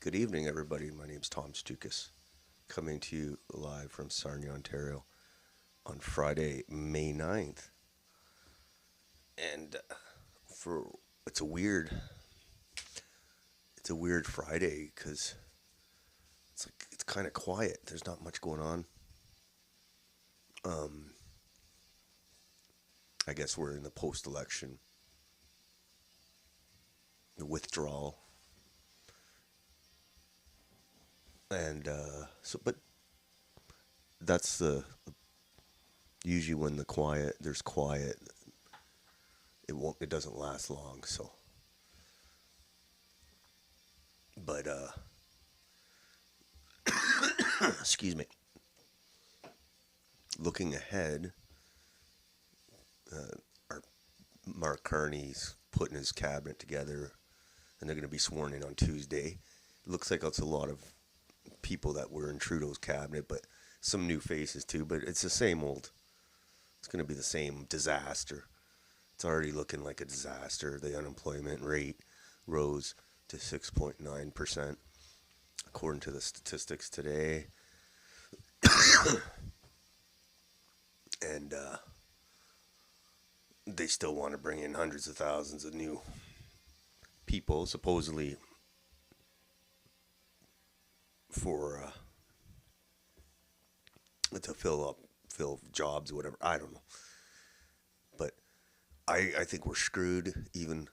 Good evening, everybody. My name's Tom Stoukas, coming to you live from Sarnia, Ontario, on Friday, May 9th. And for it's a weird, it's a weird Friday because it's kind of quiet. There's not much going on. Um, I guess we're in the post-election, the withdrawal, and but that's usually when there's quiet. It doesn't last long. So, but excuse me. Looking ahead, our Mark Carney's putting his cabinet together, and they're going to be sworn in on Tuesday. It looks like it's a lot of people that were in Trudeau's cabinet, but some new faces too. But it's the same old. It's going to be the same disaster. It's already looking like a disaster. The unemployment rate rose to 6.9%, according to the statistics today. And they still want to bring in hundreds of thousands of new people, supposedly for to fill jobs, whatever. I don't know, but I think we're screwed even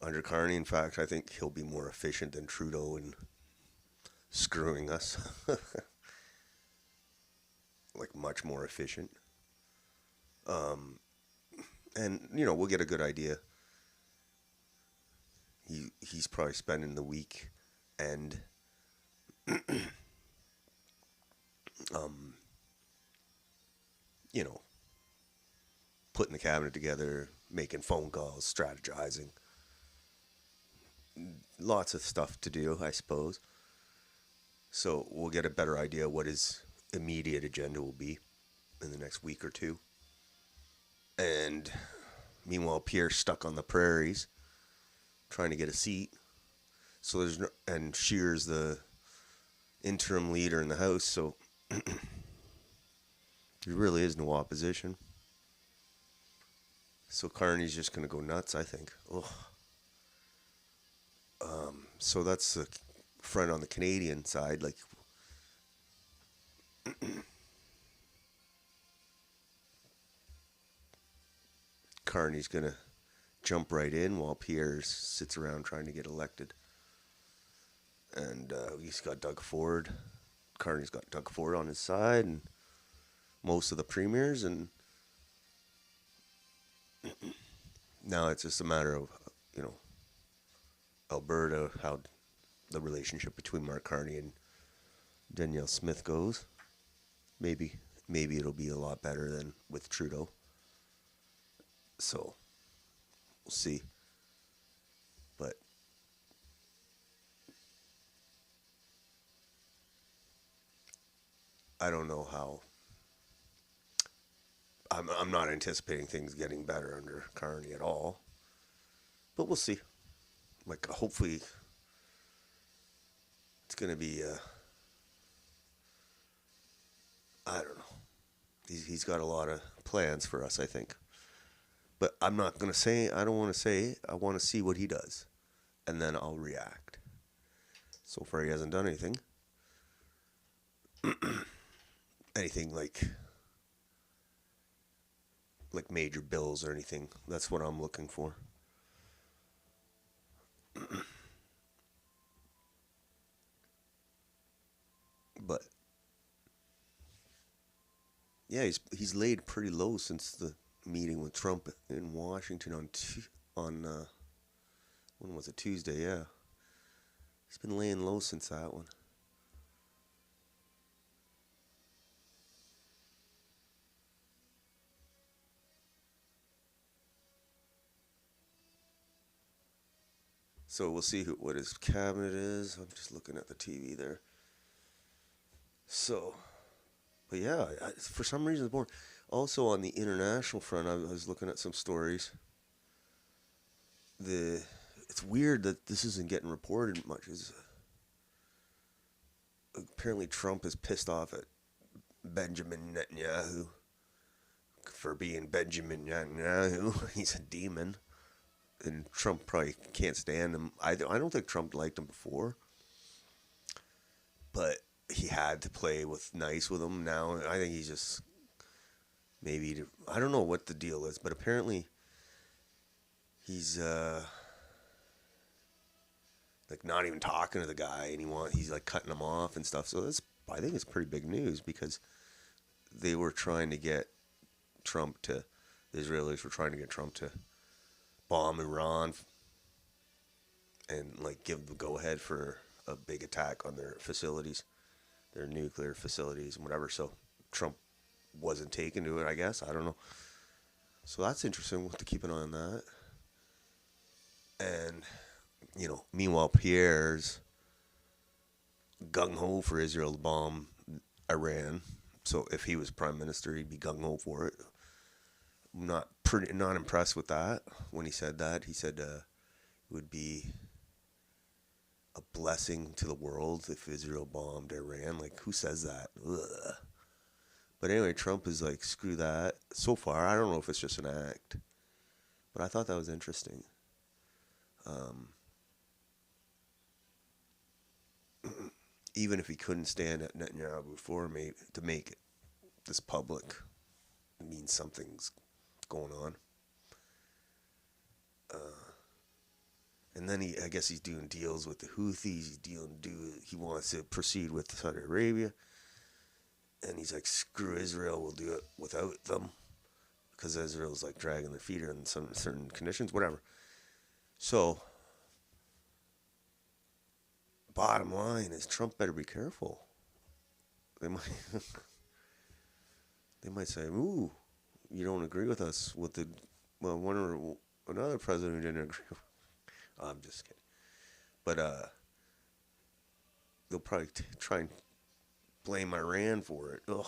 under Carney. In fact, I think he'll be more efficient than Trudeau in screwing us, like much more efficient. And we'll get a good idea. He's probably spending the week and putting the cabinet together, making phone calls, strategizing. Lots of stuff to do, I suppose. So we'll get a better idea what his immediate agenda will be in the next week or two. And meanwhile, Pierre's stuck on the prairies trying to get a seat. So and Scheer's the interim leader in the House, so there really is no opposition. So Carney's just going to go nuts, I think. Ugh. So that's the front on the Canadian side. Like, Carney's going to jump right in while Pierre sits around trying to get elected. And he's got Doug Ford. Carney's got Doug Ford on his side, and most of the premiers. And now it's just a matter of, Alberta, how the relationship between Mark Carney and Danielle Smith goes. Maybe it'll be a lot better than with Trudeau. So we'll see. But I don't know how. I'm not anticipating things getting better under Carney at all. But we'll see. Like, hopefully it's going to be, I don't know. He's got a lot of plans for us, I think. But I'm not going to say, I don't want to say, I want to see what he does. And then I'll react. So far he hasn't done anything. Anything like major bills or anything. That's what I'm looking for. But yeah, he's laid pretty low since the meeting with Trump in Washington on when was it, Tuesday? Yeah, he's been laying low since that one. So we'll see what his cabinet is. I'm just looking at the TV there. So, but yeah, for some reason it's boring. Also on the international front, I was looking at some stories. It's weird that this isn't getting reported much. apparently Trump is pissed off at Benjamin Netanyahu for being Benjamin Netanyahu. He's a demon. And Trump probably can't stand him. I don't think Trump liked him before, but he had to play nice with him. Now I think he's just maybe I don't know what the deal is, but apparently he's like not even talking to the guy, and he's like cutting him off and stuff. So I think it's pretty big news because they were trying to get the Israelis were trying to get Trump to bomb Iran and like give the go ahead for a big attack on their facilities, their nuclear facilities and whatever. So Trump wasn't taken to it, I guess. I don't know. So that's interesting. We'll have to keep an eye on that. And, meanwhile, Pierre's gung-ho for Israel to bomb Iran. So if he was prime minister, he'd be gung-ho for it. Not impressed with that when he said that. He said it would be a blessing to the world if Israel bombed Iran. Like, who says that? Ugh. But anyway, Trump is like, screw that. So far, I don't know if it's just an act. But I thought that was interesting. Even if he couldn't stand at Netanyahu before, to make this public, it means something's going on. And then I guess he's doing deals with the Houthis. He wants to proceed with Saudi Arabia. And he's like, screw Israel, we'll do it without them. Because Israel's like dragging their feet in some certain conditions, whatever. So, bottom line is Trump better be careful. They might say, ooh, you don't agree with us with one or another president who didn't agree with. I'm just kidding. But they'll probably try and blame Iran for it. Ugh.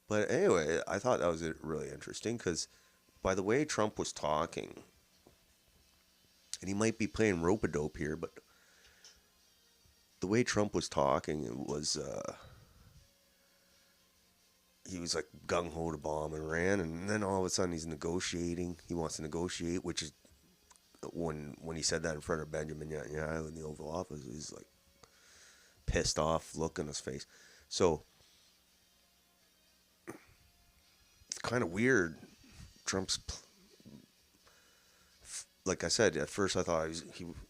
But anyway, I thought that was really interesting because by the way Trump was talking, and he might be playing rope-a-dope here, but the way Trump was talking, it was he was like gung-ho to bomb Iran, and then all of a sudden he's negotiating. He wants to negotiate, which is when he said that in front of Benjamin Netanyahu in the Oval Office, he's like pissed off look on his face. So it's kind of weird. Trump's, like I said, at first I thought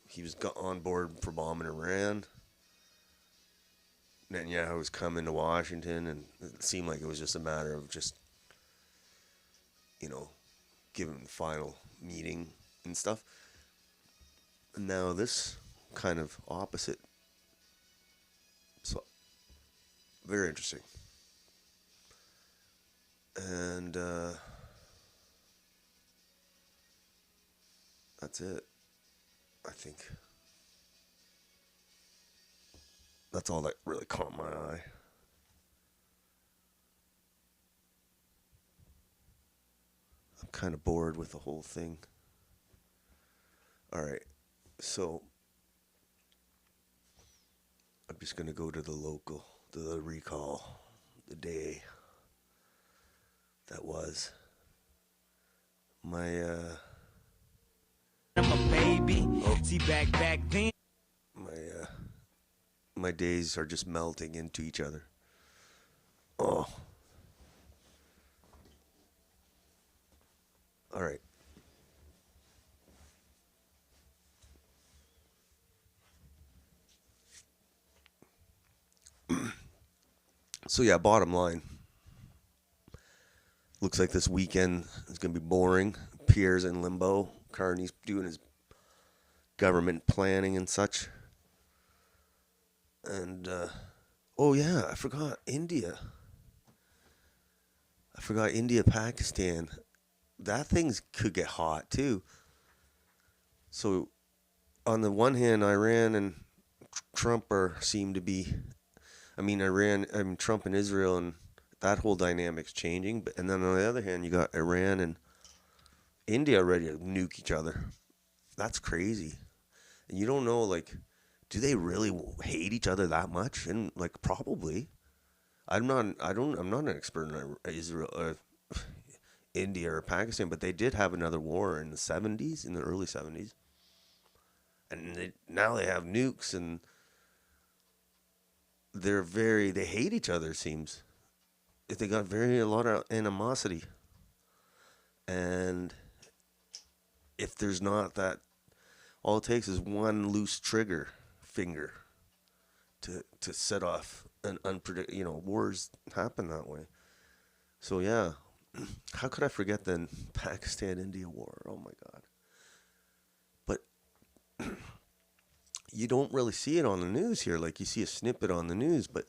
he was on board for bombing Iran. Netanyahu was coming to Washington, and it seemed like it was just a matter of just, giving the final meeting and stuff. And now this kind of opposite. So, very interesting. And that's it. I think that's all that really caught my eye. I'm kind of bored with the whole thing. All right. So, I'm just going to go to the recall, the day that was. I'm a baby. See back then. My days are just melting into each other. Oh. All right. So yeah, bottom line. Looks like this weekend is going to be boring. Pierre's in limbo. Carney's doing his government planning and such. And, oh yeah, I forgot India, Pakistan. That thing could get hot too. So, on the one hand, Iran and Trump seem to be, Trump and Israel, and that whole dynamic's changing. And then on the other hand, you got Iran and India ready to nuke each other. That's crazy. And you don't know, like, do they really hate each other that much? And like probably. I'm not an expert in Israel, India or Pakistan, but they did have another war in the 70s, in the early 70s. And now they have nukes and they hate each other, it seems. They got a lot of animosity. And if there's not that, all it takes is one loose trigger finger to set off an wars happen that way. So yeah, how could I forget the Pakistan-India war? Oh my God. But you don't really see it on the news here. Like you see a snippet on the news, but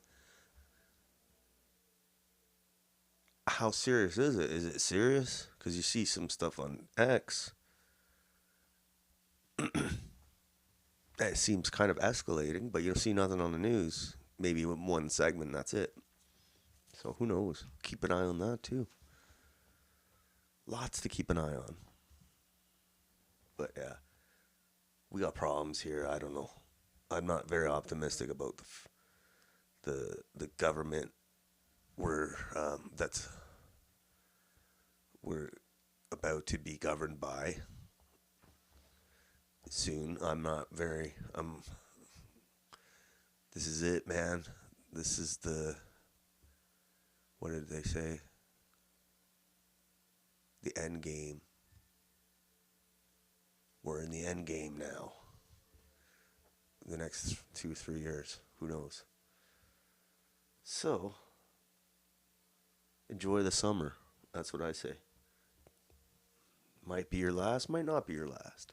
how serious is it? Is it serious? Because you see some stuff on X that seems kind of escalating, but you don't see nothing on the news. Maybe one segment, that's it. So who knows? Keep an eye on that too. Lots to keep an eye on. But yeah, we got problems here. I don't know. I'm not very optimistic about the government we're about to be governed by soon. I'm not very. This is it, man. This is the. What did they say? The end game. We're in the end game now. The next 2-3 years. Who knows? So, enjoy the summer. That's what I say. Might be your last, might not be your last.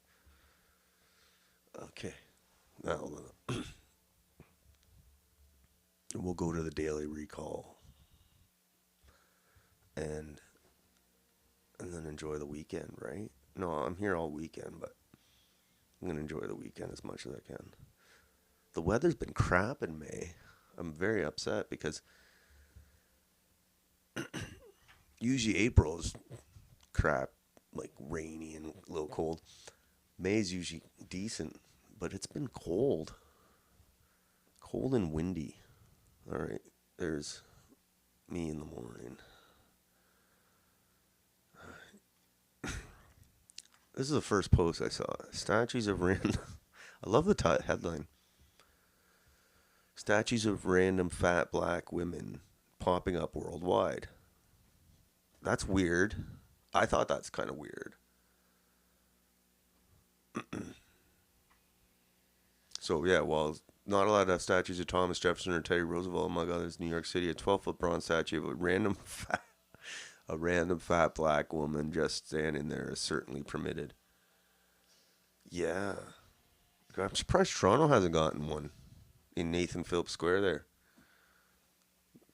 Okay. Now, we'll go to the daily recall. And then enjoy the weekend, right? No, I'm here all weekend, but I'm going to enjoy the weekend as much as I can. The weather's been crap in May. I'm very upset because usually April is crap, like rainy and a little cold. May's usually decent, but it's been cold. Cold and windy. All right, there's me in the morning. This is the first post I saw. Statues of random... I love the headline. Statues of random fat black women popping up worldwide. That's weird. I thought that's kind of weird. So, yeah, well, not allowed to have statues of Thomas Jefferson or Teddy Roosevelt, among others, New York City. A 12-foot bronze statue of a random fat black woman just standing there is certainly permitted. Yeah. I'm surprised Toronto hasn't gotten one in Nathan Phillips Square there.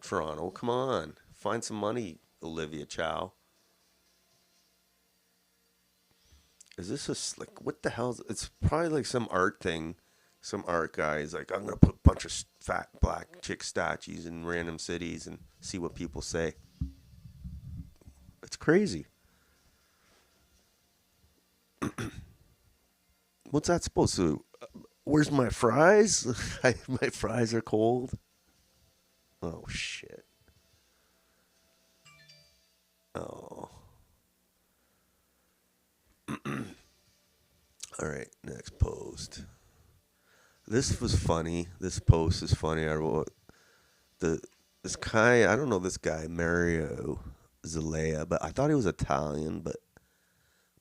Toronto, come on. Find some money, Olivia Chow. Is this like, what the hell? It's probably like some art thing. Some art guy is like, I'm going to put a bunch of fat black chick statues in random cities and see what people say. It's crazy. What's that supposed to? Where's my fries? My fries are cold. Oh, shit. Oh. All right, next post. This was funny. This post is funny. I wrote this guy. I don't know this guy, Mario Zalea, but I thought he was Italian, but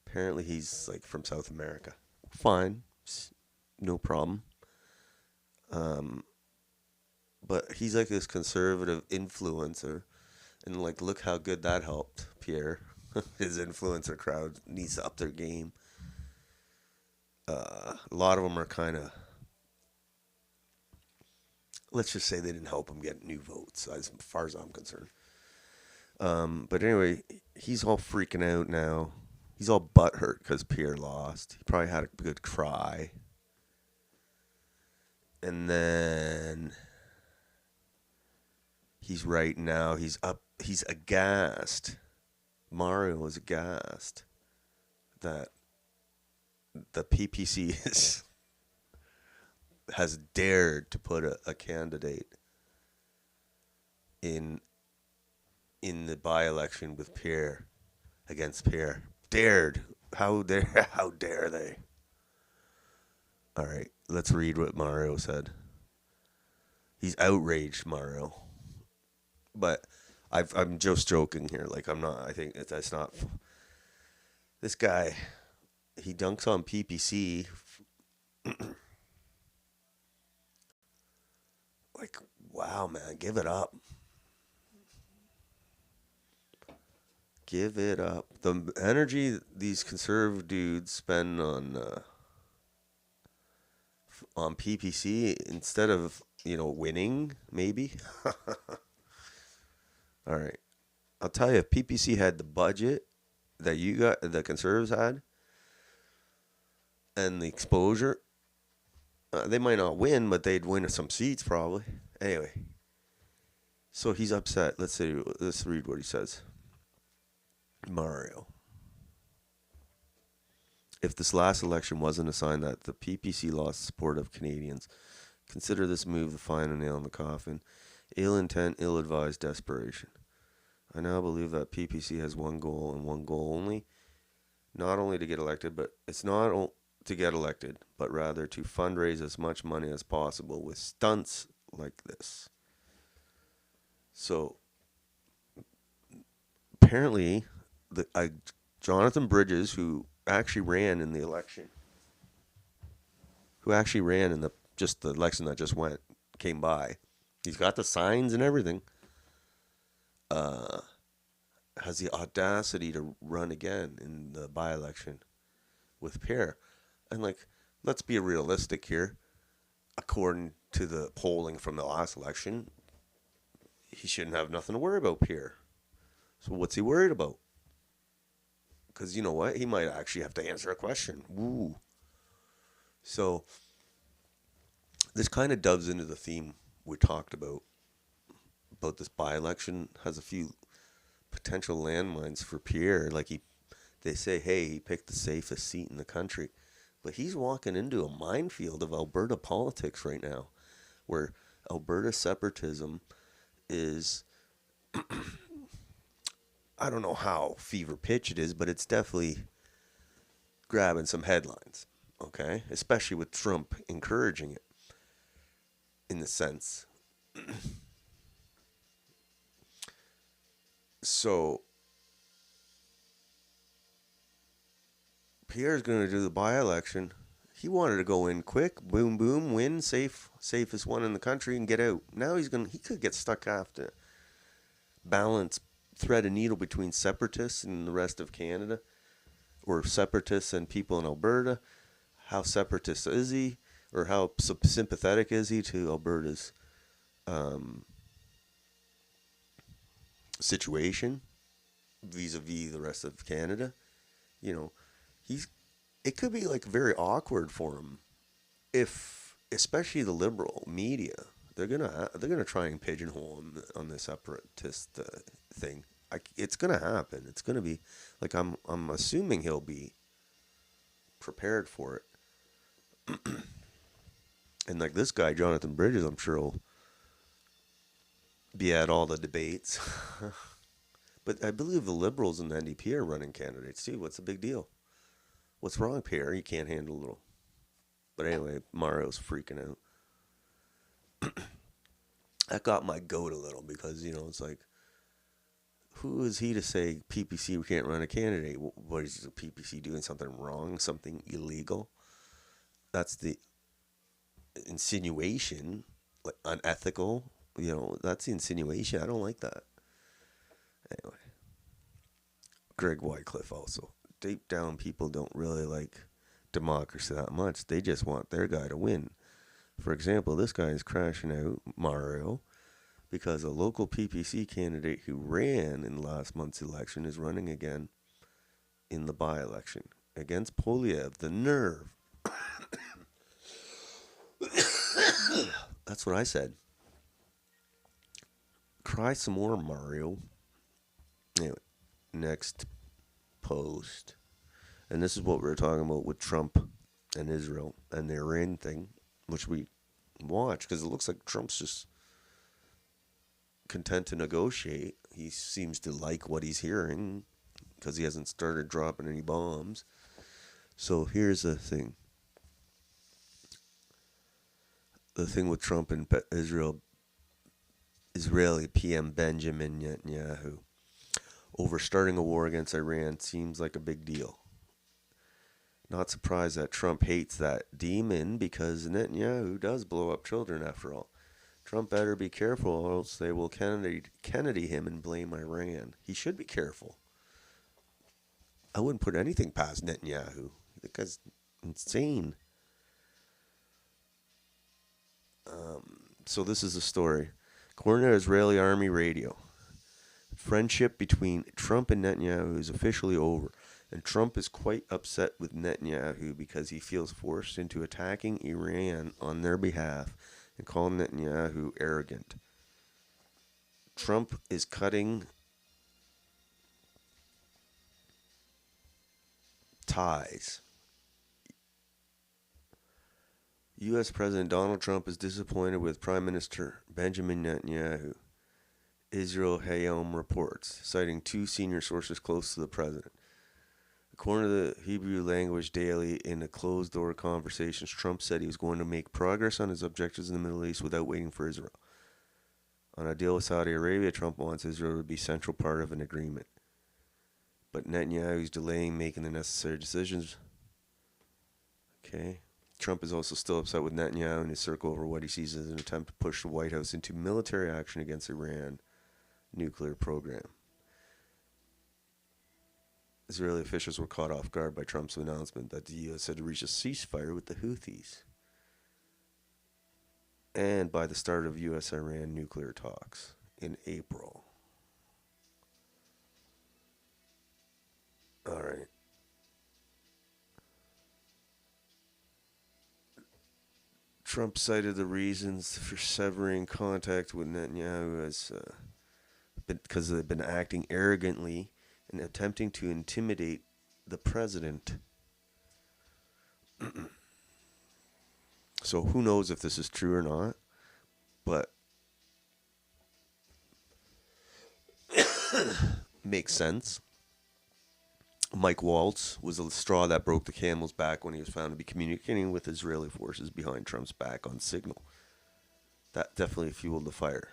apparently he's like from South America. Fine, no problem. But he's like this conservative influencer, and like, look how good that helped Pierre. His influencer crowd needs to up their game. A lot of them are kind of, let's just say they didn't help him get new votes, as far as I'm concerned. But anyway, he's all freaking out now. He's all butthurt because Pierre lost. He probably had a good cry. And then he's right now, he's aghast. Mario is aghast that the PPC is has dared to put a candidate in the by-election with Pierre against Pierre. Dared. How dare they? All right, let's read what Mario said. He's outraged, Mario. But I'm just joking here. Like, I'm not. I think that's not. This guy, he dunks on PPC. Like, wow, man, give it up. Give it up. The energy these conservative dudes spend on PPC instead of winning, maybe. All right, I'll tell you, if PPC had the budget that the conservatives had, and the exposure, they might not win, but they'd win some seats probably. Anyway, so he's upset. Let's read what he says. Mario. If this last election wasn't a sign that the PPC lost support of Canadians, consider this move the final nail in the coffin. Ill intent, ill-advised desperation. I now believe that PPC has one goal and one goal only, not only to get elected, but it's not to get elected, but rather to fundraise as much money as possible with stunts like this. So, apparently, Jonathan Bridges, who actually ran in the election, the election that just went, came by. He's got the signs and everything. Has the audacity to run again in the by-election with Pierre. And, let's be realistic here. According to the polling from the last election, he shouldn't have nothing to worry about, Pierre. So what's he worried about? Because you know what? He might actually have to answer a question. Woo. So this kind of doves into the theme we talked about this by-election. Has a few potential landmines for Pierre. They say, hey, he picked the safest seat in the country. But he's walking into a minefield of Alberta politics right now, where Alberta separatism is, I don't know how fever pitch it is, but it's definitely grabbing some headlines, okay? Especially with Trump encouraging it, in the sense. So, Pierre's going to do the by-election. He wanted to go in quick, boom, boom, win, safest one in the country, and get out. Now he could get stuck after balance, thread a needle between separatists and the rest of Canada, or separatists and people in Alberta. How separatist is he, or how sympathetic is he to Alberta's situation vis-a-vis the rest of Canada? It could be very awkward for him if, especially the liberal media, they're gonna try and pigeonhole him on this separatist thing. It's gonna happen. It's gonna be I'm assuming he'll be prepared for it. And this guy Jonathan Bridges, I'm sure will be at all the debates. But I believe the Liberals and the NDP are running candidates too. What's the big deal? What's wrong, Pierre? You can't handle a little. But anyway, Mario's freaking out. That got my goat a little because, it's who is he to say PPC can't run a candidate? What is the PPC doing something wrong, something illegal? That's the insinuation, unethical. That's the insinuation. I don't like that. Anyway, Greg Wycliffe also. Deep down, people don't really like democracy that much. They just want their guy to win. For example, this guy is crashing out, Mario, because a local PPC candidate who ran in last month's election is running again in the by-election against Poilievre. The nerve. That's what I said. Cry some more, Mario. Anyway, next post. And this is what we were talking about with Trump and Israel and the Iran thing, which we watch, because it looks like Trump's just content to negotiate. He seems to like what he's hearing because he hasn't started dropping any bombs. So here's the thing. The thing with Trump and Israeli PM Benjamin Netanyahu over starting a war against Iran seems like a big deal. Not surprised that Trump hates that demon, because Netanyahu does blow up children after all. Trump better be careful, or else they will Kennedy him and blame Iran. He should be careful. I wouldn't put anything past Netanyahu. The guy's insane. So this is the story. According to Israeli Army radio, friendship between Trump and Netanyahu is officially over, and Trump is quite upset with Netanyahu because he feels forced into attacking Iran on their behalf and calling Netanyahu arrogant. Trump is cutting ties. U.S. President Donald Trump is disappointed with Prime Minister Benjamin Netanyahu, Israel Hayom reports, citing two senior sources close to the president. According to the Hebrew Language Daily, in a closed-door conversations, Trump said he was going to make progress on his objectives in the Middle East without waiting for Israel. On a deal with Saudi Arabia, Trump wants Israel to be a central part of an agreement. But Netanyahu is delaying making the necessary decisions. Okay. Trump is also still upset with Netanyahu and his circle over what he sees as an attempt to push the White House into military action against Iran nuclear program. Israeli officials were caught off guard by Trump's announcement that the U.S. had reached a ceasefire with the Houthis and by the start of U.S.-Iran nuclear talks in April. All right. Trump cited the reasons for severing contact with Netanyahu as because they've been acting arrogantly and attempting to intimidate the president. So who knows if this is true or not, but makes sense. Mike Waltz was the straw that broke the camel's back when he was found to be communicating with Israeli forces behind Trump's back on Signal. That definitely fueled the fire.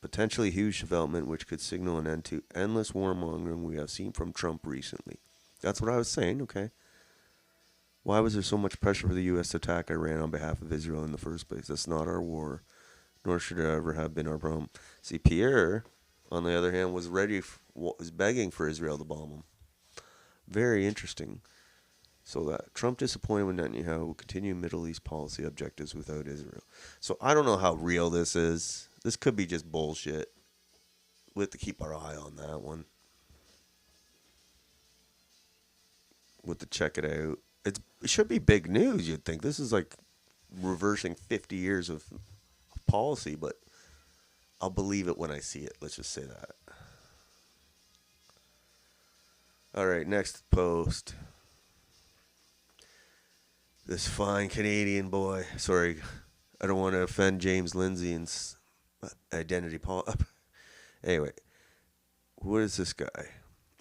Potentially huge development which could signal an end to endless warmongering we have seen from Trump recently. That's what I was saying, okay? Why was there so much pressure for the U.S. to attack Iran on behalf of Israel in the first place? That's not our war, nor should it ever have been our problem. See, Pierre, on the other hand, was begging for Israel to bomb him. Very interesting. So that Trump disappointed with Netanyahu will continue Middle East policy objectives without Israel. So I don't know how real this is. This could be just bullshit. We have to keep our eye on that one. We have to check it out. It should be big news, you'd think. This is like reversing 50 years of policy, but I'll believe it when I see it. Let's just say that. All right, next post. This fine Canadian boy. Sorry, I don't want to offend James Lindsay and identity Anyway, what is this guy?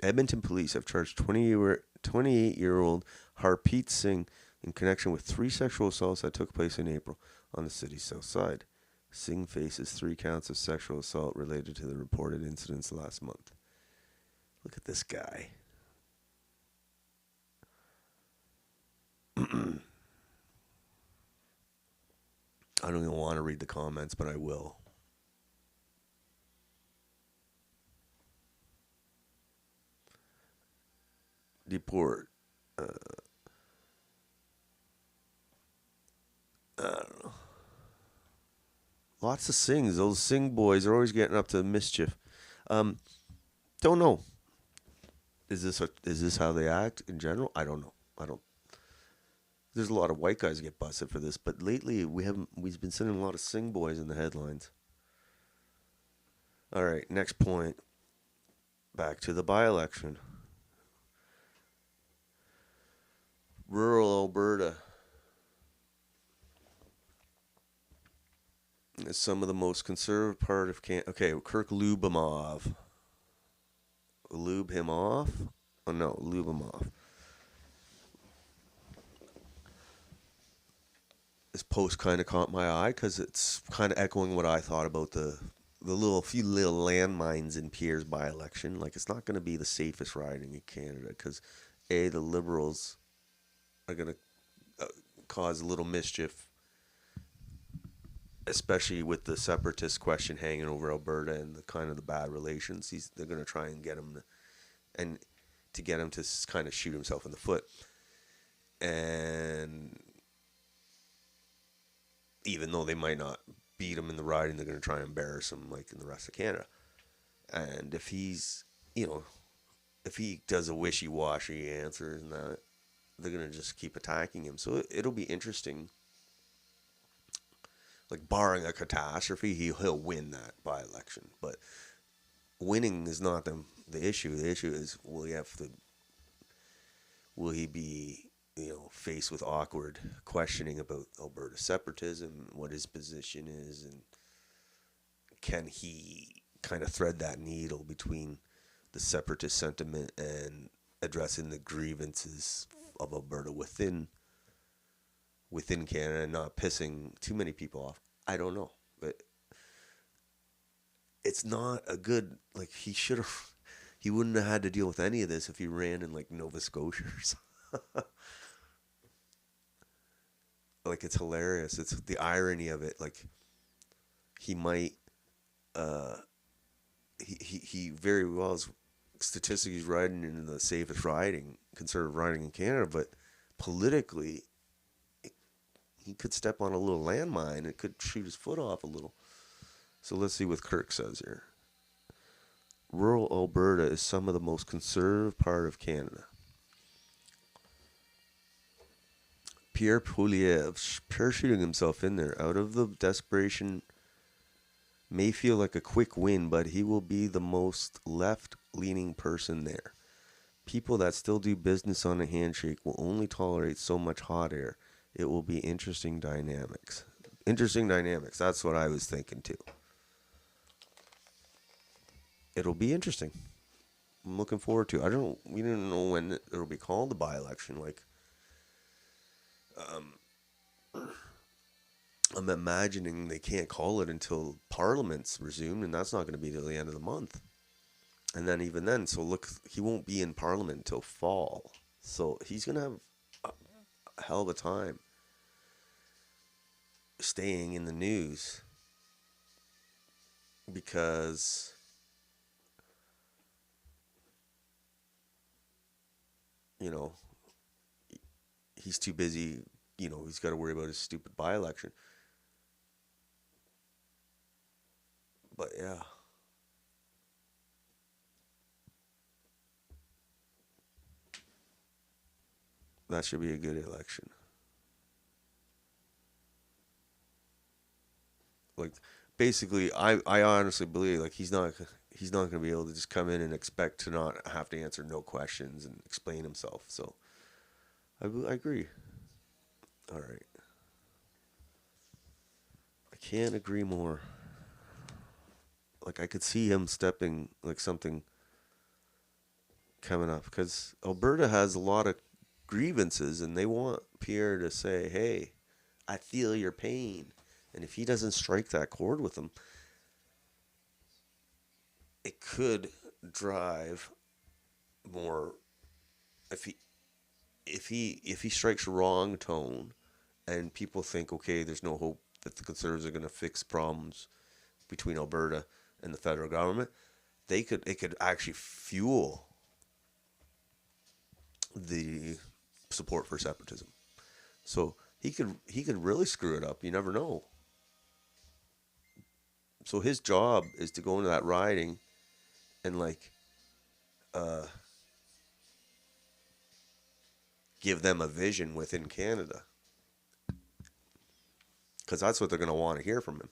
Edmonton police have charged 28-year-old Harpreet Singh in connection with 3 sexual assaults that took place in April on the city's south side. Singh faces 3 counts of sexual assault related to the reported incidents last month. Look at this guy. I don't even want to read the comments, but I will. Deport. I don't know. Lots of Singhs. Those Singh boys are always getting up to mischief. Don't know. Is this how they act in general? I don't know. There's a lot of white guys get busted for this, but lately we've been sending a lot of Singh boys in the headlines. All right, next point. Back to the by-election. Rural Alberta. Is some of the most conservative part of Canada. Okay, Kirk Lubimov. Lube him off? Oh no, lube him off. This post kind of caught my eye because it's kind of echoing what I thought about the few little landmines in Pierre's by-election. Like, it's not going to be the safest riding in Canada because the Liberals are going to cause a little mischief, especially with the separatist question hanging over Alberta and the kind of the bad relations. They're going to try and get him to get him to kind of shoot himself in the foot. And even though they might not beat him in the riding, they're going to try and embarrass him like in the rest of Canada. And if he's, if he does a wishy-washy answer and that, they're going to just keep attacking him. So it'll be interesting. Like, barring a catastrophe, he'll win that by-election. But winning is not the issue. The issue is, will he be faced with awkward questioning about Alberta separatism, what his position is, and can he kind of thread that needle between the separatist sentiment and addressing the grievances of Alberta within Canada and not pissing too many people off. I don't know, but it's not a good, like, he wouldn't have had to deal with any of this if he ran in like Nova Scotia or something. Like, it's hilarious. It's the irony of it. Like, he might, he very well is statistically he's riding in the safest conservative riding in Canada, but politically, he could step on a little landmine. It could shoot his foot off a little. So let's see what Kirk says here. Rural Alberta is some of the most conservative part of Canada. Pierre Poilievre parachuting himself in there out of the desperation may feel like a quick win, but he will be the most left-leaning person there. People that still do business on a handshake will only tolerate so much hot air. It will be interesting dynamics. Interesting dynamics. That's what I was thinking too. It'll be interesting. I'm looking forward to it. We don't know when it'll be called the by-election. Like, I'm imagining they can't call it until Parliament's resumed, and that's not going to be till the end of the month. And then even then, so look, he won't be in Parliament until fall. So he's going to have a hell of a time staying in the news because he's too busy. He's got to worry about his stupid by-election. But yeah. That should be a good election. Like, basically, I honestly believe, like, he's not going to be able to just come in and expect to not have to answer no questions and explain himself. So I agree. All right. I can't agree more. Like, I could see him stepping, like, something coming up. Because Alberta has a lot of grievances, and they want Pierre to say, hey, I feel your pain. And if he doesn't strike that chord with them, it could drive more. If he strikes wrong tone, and people think, okay, there's no hope that the Conservatives are going to fix problems between Alberta and the federal government, it could actually fuel the support for separatism. So he could really screw it up. You never know. So his job is to go into that riding and give them a vision within Canada, because that's what they're going to want to hear from him,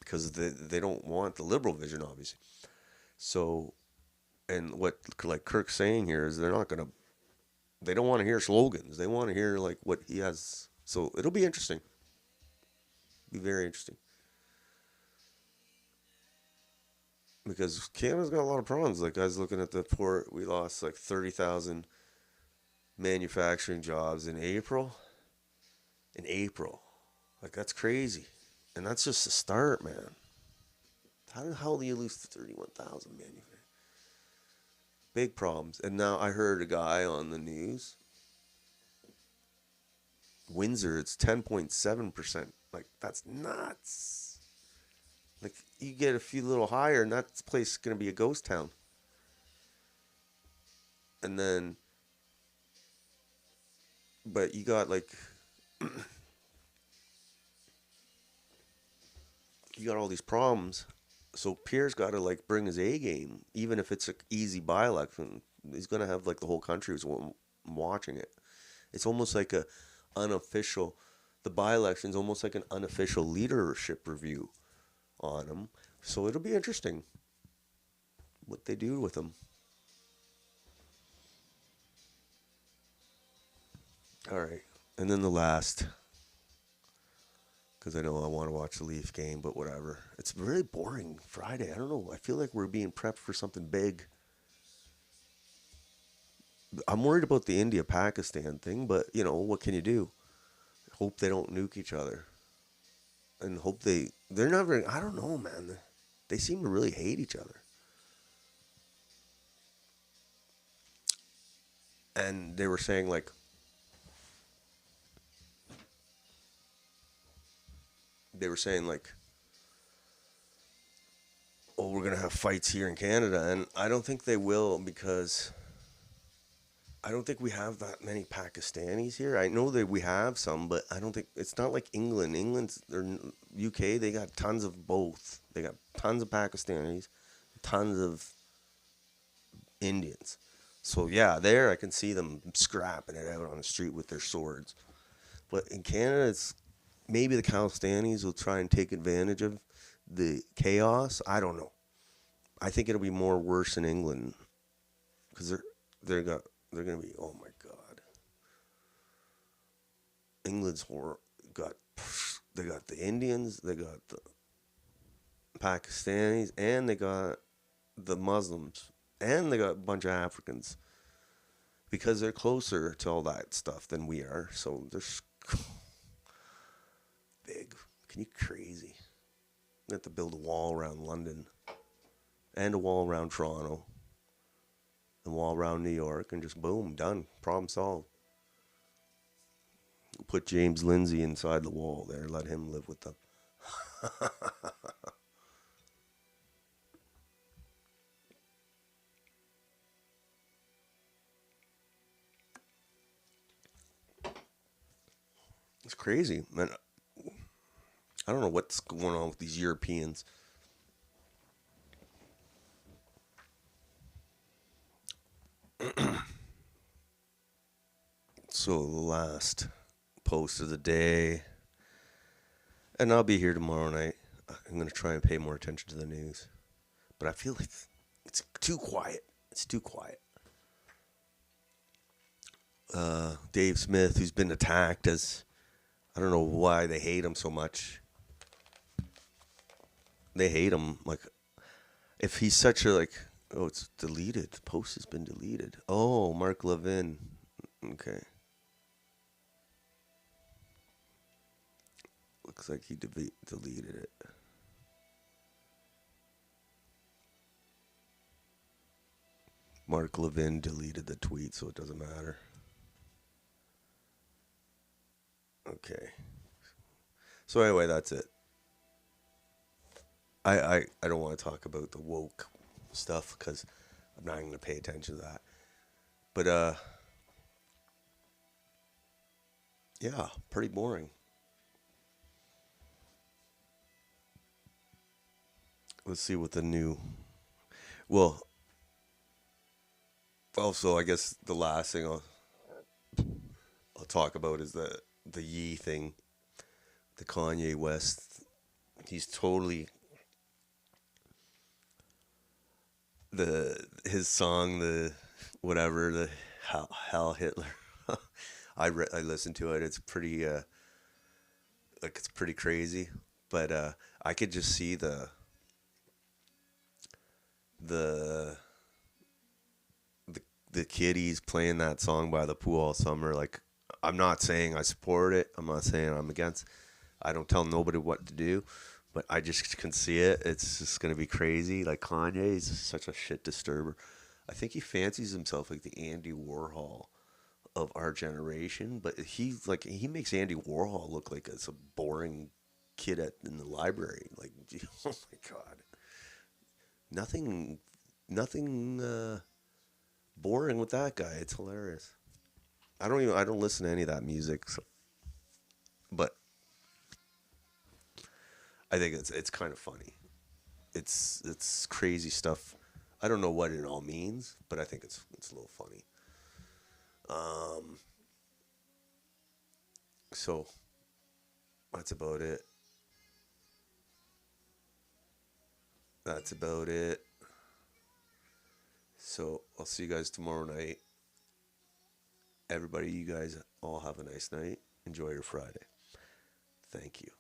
because they don't want the liberal vision, obviously. So, and what like Kirk's saying here is they don't want to hear slogans. They want to hear like what he has. So it'll be interesting. Be very interesting. because Canada's got a lot of problems. Like I was looking at the port, we lost like 30,000 manufacturing jobs in April. In April, like that's crazy, and that's just the start, man. How the hell do you lose 31,000 manufacturing? Big problems. And now I heard a guy on the news. Windsor, it's 10.7%. Like that's nuts. Like you get a few little higher, and that place is gonna be a ghost town. And then, but you got like, you got all these problems. So Pierre's got to like bring his A game, even if it's an easy by-election. He's gonna have like the whole country is watching it. It's almost like a unofficial. The by-election's almost like an unofficial leadership review on him. So it'll be interesting what they do with him. All right, and then the last, because I know I want to watch the Leaf game, but whatever. It's really boring Friday. I don't know. I feel like we're being prepped for something big. I'm worried about the India-Pakistan thing, but, you know, what can you do? Hope they don't nuke each other. And hope they're not very, I don't know, man. They seem to really hate each other. And they were saying, like, oh, we're going to have fights here in Canada. And I don't think they will, because I don't think we have that many Pakistanis here. I know that we have some, but I don't think it's not like England. England's or UK, they got tons of both. They got tons of Pakistanis, tons of Indians. So yeah, there I can see them scrapping it out on the street with their swords. But in Canada, it's maybe the Calistanis will try and take advantage of the chaos. I don't know. I think it'll be more worse in England because they're gonna be, oh my god. England's they got the Indians, they got the Pakistanis, and they got the Muslims, and they got a bunch of Africans because they're closer to all that stuff than we are. So they're big. Can you crazy? They have to build a wall around London and a wall around Toronto. And wall around New York, and just boom, done. Problem solved. Put James Lindsay inside the wall there. Let him live with them. It's crazy, man. I don't know what's going on with these Europeans. So the last post of the day, and I'll be here tomorrow night. I'm going to try and pay more attention to the news, but I feel like it's too quiet. It's too quiet. Dave Smith, who's been attacked as, I don't know why they hate him so much. They hate him. Like, if he's such a, like, oh, it's deleted. The post has been deleted. Oh, Mark Levin. Okay. Looks like he deleted it. Mark Levin deleted the tweet, so it doesn't matter. Okay. So anyway, that's it. I don't want to talk about the woke stuff because I'm not going to pay attention to that. But yeah, pretty boring. Let's see what the new. Well, also I guess the last thing I'll talk about is the Yee thing, the Kanye West. He's totally his song, the whatever, the Hell Hitler. I listened to it. It's pretty like it's pretty crazy, but I could just see the the kiddies playing that song by the pool all summer. Like, I'm not saying I support it. I'm not saying I'm against. I don't tell nobody what to do, but I just can see it. It's just gonna be crazy. Like Kanye is such a shit disturber. I think he fancies himself like the Andy Warhol of our generation, but he makes Andy Warhol look like it's a boring kid in the library. Like, oh my god, nothing, nothing boring with that guy. It's hilarious. I don't listen to any of that music, so, but I think it's kind of funny. It's crazy stuff. I don't know what it all means, but I think it's a little funny. Um, so that's about it. That's about it. So I'll see you guys tomorrow night. Everybody, you guys all have a nice night. Enjoy your Friday. Thank you.